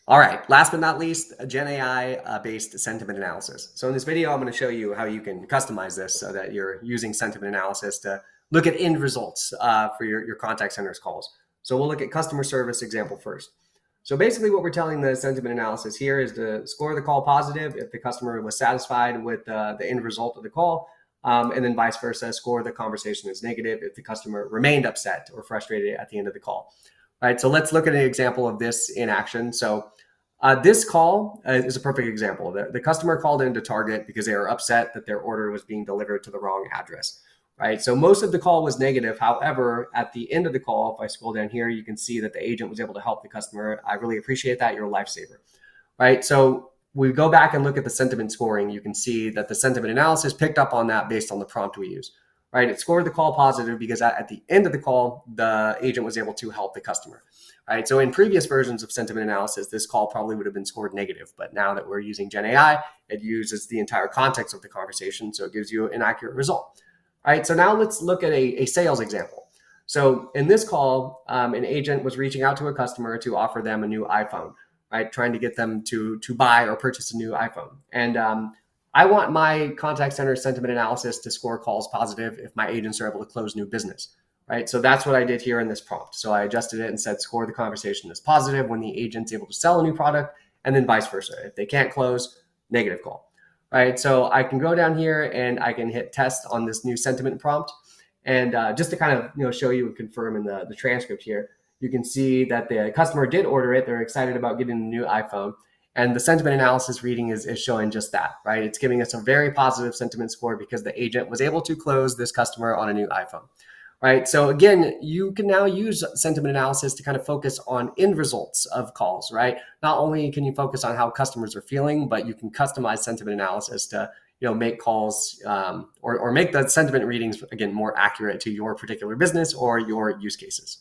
All right, last but not least, a Gen AI based sentiment analysis. So in this video, I'm going to show you how you can customize this so that you're using sentiment analysis to look at end results for your contact center's calls. So we'll look at customer service example first. So basically what we're telling the sentiment analysis here is to score the call positive if the customer was satisfied with the end result of the call, and then vice versa, score the conversation as negative if the customer remained upset or frustrated at the end of the call. All right, so let's look at an example of this in action. So this call is a perfect example. The customer called into Target because they were upset that their order was being delivered to the wrong address, right? So most of the call was negative. However, at the end of the call, if I scroll down here, you can see that the agent was able to help the customer. I really appreciate that. You're a lifesaver, right? So we go back and look at the sentiment scoring. You can see that the sentiment analysis picked up on that based on the prompt we use, right? It scored the call positive because at the end of the call, the agent was able to help the customer. Right. So in previous versions of sentiment analysis, this call probably would have been scored negative. But now that we're using Gen AI, it uses the entire context of the conversation. So it gives you an accurate result. All right. So now let's look at a sales example. So in this call, an agent was reaching out to a customer to offer them a new iPhone, right? Trying to get them to buy or purchase a new iPhone. And I want my contact center sentiment analysis to score calls positive if my agents are able to close new business. Right. So that's what I did here in this prompt. So I adjusted it and said, score the conversation as positive when the agent's able to sell a new product, and then vice versa. If they can't close, negative call. Right. So I can go down here and I can hit test on this new sentiment prompt. And just to kind of show you and confirm in the transcript here, you can see that the customer did order it. They're excited about getting the new iPhone. And the sentiment analysis reading is showing just that, right? It's giving us a very positive sentiment score because the agent was able to close this customer on a new iPhone. Right. So again, you can now use sentiment analysis to kind of focus on end results of calls, right? Not only can you focus on how customers are feeling, but you can customize sentiment analysis to, make calls or make the sentiment readings, again, more accurate to your particular business or your use cases.